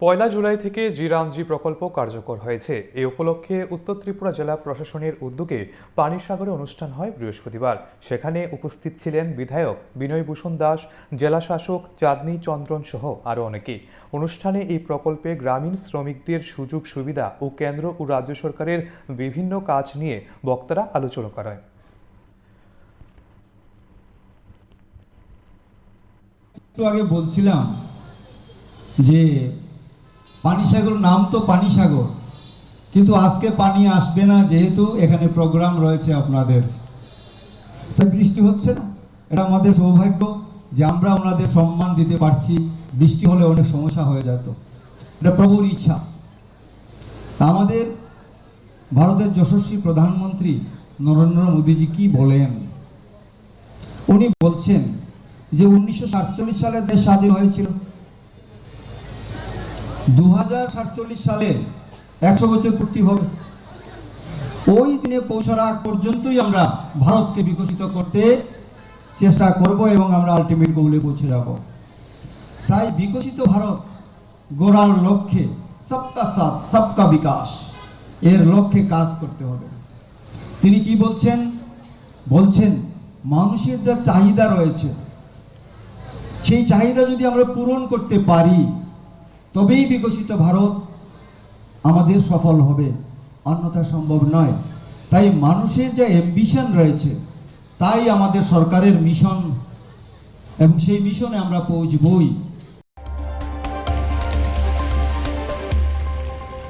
পয়লা জুলাই থেকে জি প্রকল্প কার্যকর হয়েছে। এই উপলক্ষে উত্তর ত্রিপুরা জেলা প্রশাসনের উদ্যোগে পানিসাগরে অনুষ্ঠান হয় বৃহস্পতিবার। সেখানে উপস্থিত ছিলেন বিধায়ক বিনয় ভূষণ দাস, জেলা শাসক চাঁদনী চন্দ্রন সহ আরও অনেকে। অনুষ্ঠানে এই প্রকল্পে গ্রামীণ শ্রমিকদের সুযোগ সুবিধা ও কেন্দ্র ও রাজ্য সরকারের বিভিন্ন কাজ নিয়ে বক্তারা আলোচনা করেন। একটু আগে বলছিলাম যে পানিসাগর নাম তো পানিসাগর, কিন্তু আজকে পানি আসবে না, যেহেতু এখানে প্রোগ্রাম রয়েছে আপনাদের। বৃষ্টি হচ্ছে না, এটা আমাদের সৌভাগ্য যে আমরা ওনাদের সম্মান দিতে পারছি। বৃষ্টি হলে অনেক সমস্যা হয়ে যেত, এটা প্রভুর ইচ্ছা। আমাদের ভারতের যশস্বী প্রধানমন্ত্রী নরেন্দ্র মোদীজি কি বলেন, উনি বলছেন যে 1947 সালে দেশ স্বাধীন হয়েছিল, 2047 সালে 100 বছর পূর্তি হবে। ওই দিনে পৌঁছার আগ পর্যন্তই আমরা ভারতকে বিকশিত করতে চেষ্টা করব এবং আমরা আলটিমেট গোলে পৌঁছে যাব। তাই বিকশিত ভারত গড়ার লক্ষ্যে সবকা সাথ সবকা বিকাশ এর লক্ষ্যে কাজ করতে হবে। তিনি কি বলছেন? বলছেন মানুষের যা চাহিদা রয়েছে, সেই চাহিদা যদি আমরা পূরণ করতে পারি তবেই বিকশিত ভারত আমাদের সফল হবে, অন্যথা সম্ভব নয়। তাই মানুষের যে অ্যাম্বিশন রয়েছে, তাই আমাদের সরকারের মিশন, এবং সেই মিশনে আমরা পৌঁছবই।